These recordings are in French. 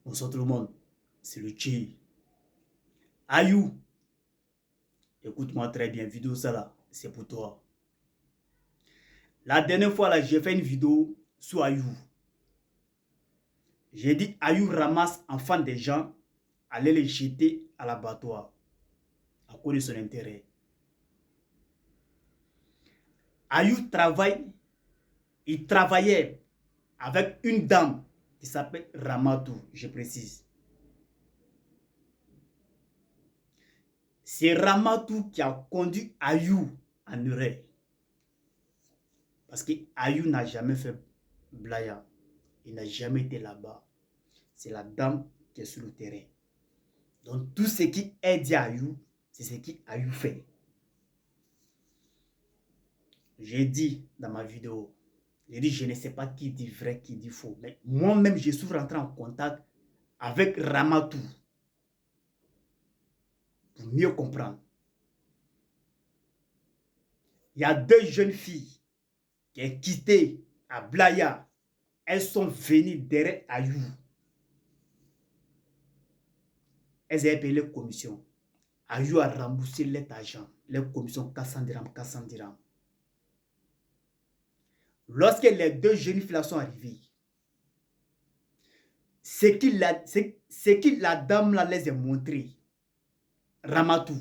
Bonsoir tout le monde, c'est le Tché. Ayou, écoute-moi très bien, vidéo ça là, c'est pour toi. La dernière fois là, j'ai fait une vidéo sur Ayou. J'ai dit Ayou ramasse enfants des gens, allait les jeter à l'abattoir à cause de son intérêt. Ayou il travaillait avec une dame qui s'appelle Ramatou, je précise. C'est Ramatou qui a conduit Ayou en erreur. Parce que Ayou n'a jamais fait Blaya. Il n'a jamais été là-bas. C'est la dame qui est sur le terrain. Donc tout ce qui est dit à Ayou, c'est ce qu'Ayou fait. J'ai dit dans ma vidéo, j'ai dit je ne sais pas qui dit vrai, qui dit faux. Mais moi-même, je suis rentré en contact avec Ramatou pour mieux comprendre. Il y a deux jeunes filles qui ont quitté à Blaya. Elles sont venues derrière Ayou. Elles ont payé les commissions. Ayou a remboursé leur argent, les commissions 400 dirhams, 400 dirhams. Lorsque les deux jeunes filles sont arrivées, ce que la dame là les a montré, Ramatou,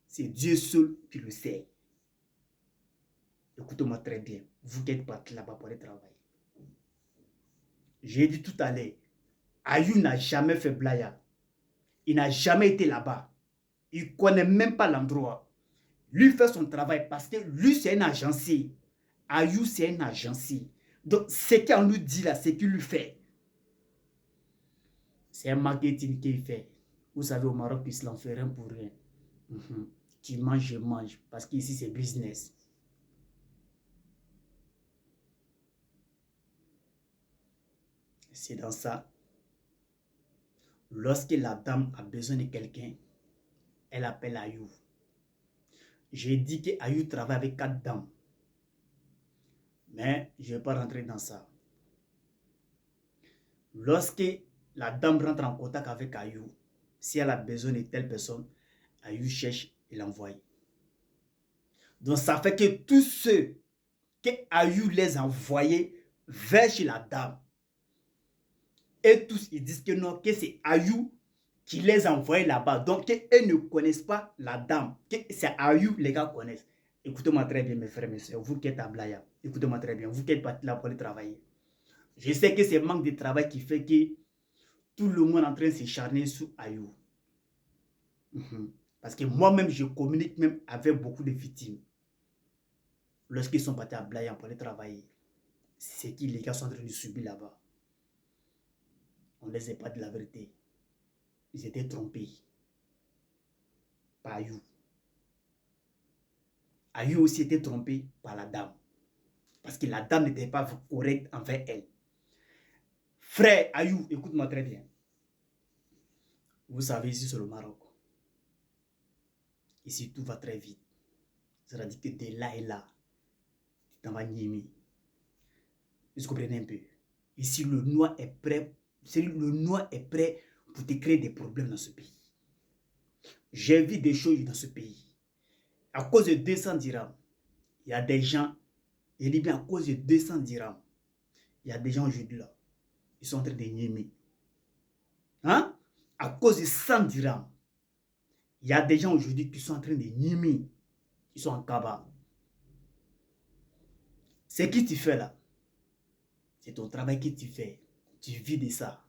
c'est Dieu seul qui le sait. Écoutez-moi très bien, vous qui êtes partis là-bas pour aller travailler. J'ai dit tout à l'heure, Ayou n'a jamais fait Blaya. Il n'a jamais été là-bas. Il ne connaît même pas l'endroit. Lui fait son travail parce que lui, c'est un agencier. Ayou, c'est un agencier. Donc, ce qu'on nous dit là, c'est qu'il lui fait. C'est un marketing qu'il fait. Vous savez, au Maroc, ils se l'en fait rien pour rien. Tu manges, je mange. Parce qu'ici, c'est business. C'est dans ça. Lorsque la dame a besoin de quelqu'un, elle appelle Ayou. J'ai dit que Ayou travaille avec 4 dames. Mais je ne vais pas rentrer dans ça. Lorsque la dame rentre en contact avec Ayou, si elle a besoin de telle personne, Ayou cherche et l'envoie. Donc ça fait que tous ceux que Ayou les a envoyés vers chez la dame, et tous ils disent que non, que c'est Ayou qui les a envoyés là-bas. Donc qu'ils ne connaissent pas la dame, que c'est Ayou les gars connaissent. Écoutez-moi très bien mes frères et mes soeurs, vous qui êtes à Blaya, écoutez-moi très bien, vous qui êtes partis là pour aller travailler. Je sais que c'est le manque de travail qui fait que tout le monde est en train de s'acharner sur Ayou. Parce que moi-même, je communique même avec beaucoup de victimes. Lorsqu'ils sont partis à Blaya pour aller travailler, c'est qui les gars sont en train de subir là-bas. On ne les a pas de la vérité. Ils étaient trompés. Par Ayou. Ayou aussi était trompé par la dame. Parce que la dame n'était pas correcte envers elle. Frère Ayou, écoute-moi très bien. Vous savez, ici sur le Maroc, ici tout va très vite. C'est-à-dire que de là et là, tu t'en vas nier. Vous comprenez un peu? Ici, le noir est prêt. Le noir est prêt pour te créer des problèmes dans ce pays. J'ai vu des choses dans ce pays. À cause de 200 dirhams, il y a des gens, il dit bien à cause de 200 dirhams, il y a des gens aujourd'hui là, ils sont en train de nier. Hein? À cause de 100 dirhams, il y a des gens aujourd'hui qui sont en train de nier. Ils sont en cabas. Ce que tu fais là, c'est ton travail que tu fais. Tu vis de ça.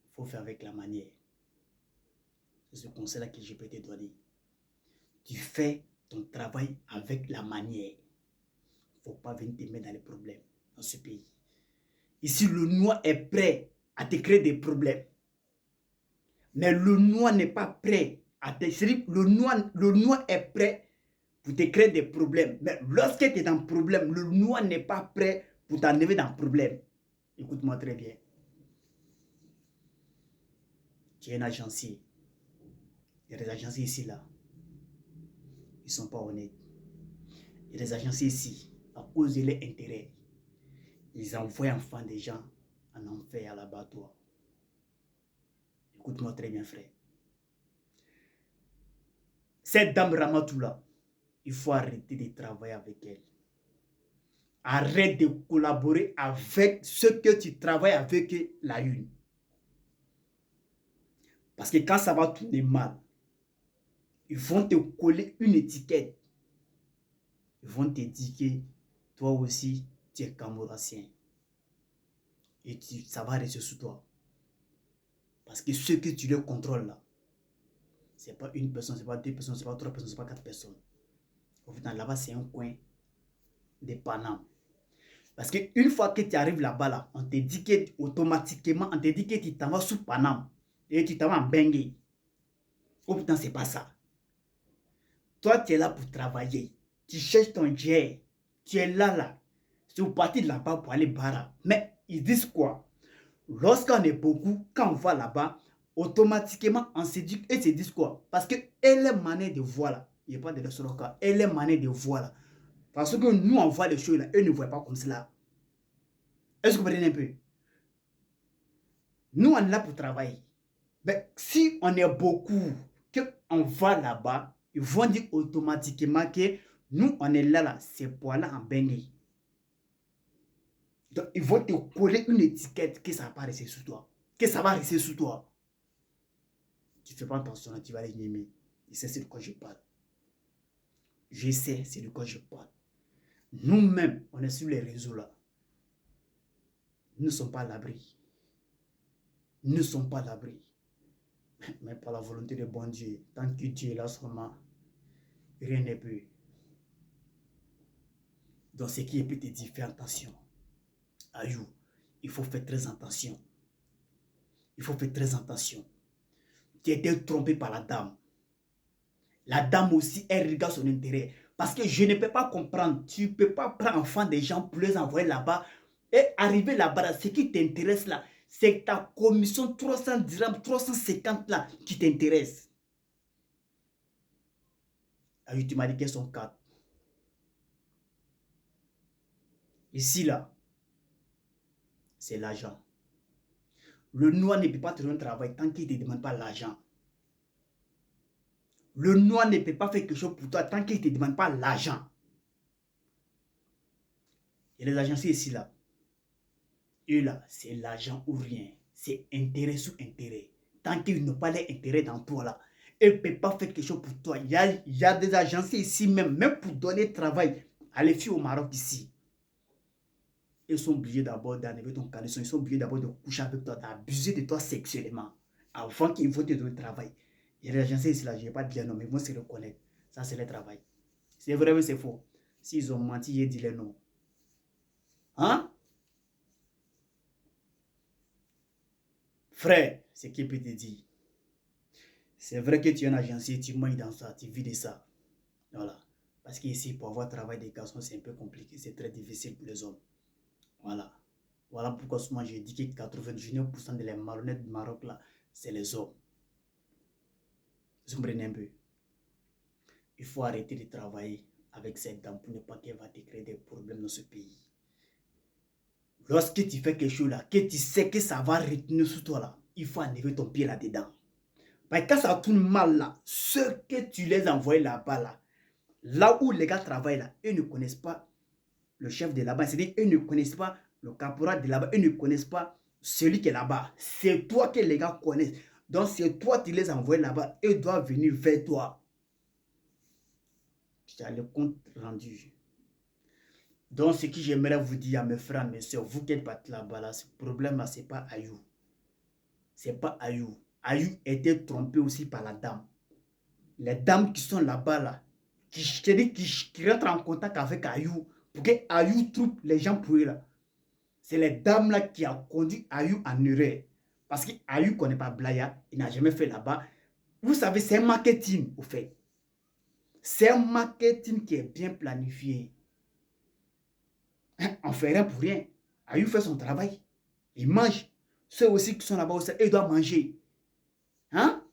Il faut faire avec la manière. C'est ce conseil-là que je peux te donner. Tu fais ton travail avec la manière. Il ne faut pas venir te mettre dans les problèmes dans ce pays. Ici, le noir est prêt à te créer des problèmes. Mais le noir n'est pas prêt à te créer. Le noir est prêt pour te créer des problèmes. Mais lorsque tu es dans un problème, le noir n'est pas prêt pour t'enlever dans le problème. Écoute-moi très bien. Tu es un agencier. Il y a des agenciers ici, là. Ils ne sont pas honnêtes. Il y a des agenciers ici, à cause de leur intérêt. Ils envoient enfin des gens en enfer à l'abattoir. Écoute-moi très bien, frère. Cette dame Ramatoula, il faut arrêter de travailler avec elle. Arrête de collaborer avec ceux que tu travailles avec la une. Parce que quand ça va tourner mal, ils vont te coller une étiquette. Ils vont te dire que toi aussi, tu es camourassien. Et ça va rester sous toi. Parce que ce que tu le contrôles là, ce n'est pas une personne, ce n'est pas deux personnes, ce n'est pas trois personnes, ce n'est pas quatre personnes. Au final, là-bas, c'est un coin de Paname. Parce qu'une fois que tu arrives là-bas, là, on te dit que automatiquement, on te dit que tu t'en vas sous Paname et tu t'en vas en Bengue. Oh putain, c'est pas ça. Toi, tu es là pour travailler. Tu cherches ton jet. Tu es là. C'est pour partir de là-bas pour aller Bara. Mais ils disent quoi? Lorsqu'on est beaucoup, quand on va là-bas, automatiquement, on se dit, et ils se disent quoi? Parce que elle est manière de voir là. Il n'y a pas de restaurant. Elle est manière de voir là. Parce que nous, on voit les choses là. Eux ne voient pas comme cela. Est-ce que vous comprenez un peu? Nous, on est là pour travailler. Mais si on est beaucoup, qu'on va là-bas, ils vont dire automatiquement que nous, on est là, c'est pour aller en Bengue. Donc, ils vont te coller une étiquette que ça va pas rester sous toi. Que ça va rester sous toi. Tu ne fais pas attention, tu vas les aimer. Et c'est de quoi je parle. Je sais, c'est de quoi je parle. Nous-mêmes, on est sur les réseaux là. Nous ne sommes pas à l'abri. Nous ne sommes pas à l'abri. Mais par la volonté de bon Dieu, tant que Dieu est là seulement, rien n'est plus. Donc, ce qui peut te dire, fais attention. Ayou, il faut faire très attention. Il faut faire très attention. Tu as été trompé par la dame. La dame aussi, elle regarde son intérêt. Parce que je ne peux pas comprendre. Tu ne peux pas prendre enfant des gens pour les envoyer là-bas. Et arriver là-bas, ce qui t'intéresse là, c'est ta commission 300 dirhams, 350 là, qui t'intéresse. Ayou, tu m'as dit qu'elles sont 4. Ici là, c'est l'argent. Le noir ne peut pas te donner un travail tant qu'il ne te demande pas l'argent. Le noir ne peut pas faire quelque chose pour toi tant qu'il ne te demande pas l'argent. Et les agences ici là, eux là, c'est l'argent ou rien. C'est intérêt sous intérêt. Tant qu'ils n'ont pas l'intérêt dans toi là, ils ne peuvent pas faire quelque chose pour toi. Il y a des agences ici même pour donner travail à les filles au Maroc ici. Ils sont obligés d'abord d'enlever ton caleçon, ils sont obligés d'abord de coucher avec toi, d'abuser de toi sexuellement avant qu'ils vont te donner travail. Il y a des agences ici là, je ne vais pas dire non, mais ils vont se reconnaître. Ça, c'est le travail. C'est vrai ou c'est faux? S'ils ont menti, ils disent les noms. Hein? Frère, ce qui peut te dire. C'est vrai que tu es un agencier, tu manges dans ça, tu vis de ça. Voilà. Parce qu'ici, pour avoir travail des garçons, c'est un peu compliqué. C'est très difficile pour les hommes. Voilà. Voilà pourquoi souvent j'ai dit que 99% de les malhonnêtes du Maroc, là, c'est les hommes. Vous comprenez un peu? Il faut arrêter de travailler avec cette dame pour ne pas qu'elle va te créer des problèmes dans ce pays. Lorsque tu fais quelque chose là, que tu sais que ça va retenir sous toi là, il faut enlever ton pied là-dedans. Parce que quand ça tourne mal là, ceux que tu les envoies là-bas là où les gars travaillent là, eux ne connaissent pas le chef de là-bas. C'est-à-dire, eux ne connaissent pas le caporal de là-bas, eux ne connaissent pas celui qui est là-bas. C'est toi que les gars connaissent. Donc, c'est toi qui les envoies là-bas, eux doivent venir vers toi. Tu as le compte rendu. Donc, ce que j'aimerais vous dire à mes frères, mes soeurs, vous qui êtes partis là-bas, là, ce problème-là, ce n'est pas Ayou. Ce n'est pas Ayou. Ayou était trompé aussi par la dame. Les dames qui sont là-bas, là, qui rentrent en contact avec Ayou, pour que Ayou trouve les gens pour eux, là. C'est les dames là qui ont conduit Ayou en erreur. Parce qu'Ayou ne connaît pas Blaya, il n'a jamais fait là-bas. Vous savez, c'est un marketing, au fait. C'est un marketing qui est bien planifié. On ne fait rien pour rien. Ayou fait son travail. Il mange. Ceux aussi qui sont là-bas, ils doivent manger. Hein?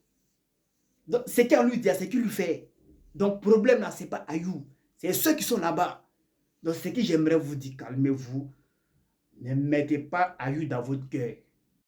Donc, c'est qu'on lui dit, c'est qu'il lui fait. Donc, le problème là, ce n'est pas Ayou. C'est ceux qui sont là-bas. Donc, ce que j'aimerais vous dire, calmez-vous. Ne mettez pas Ayu dans votre cœur.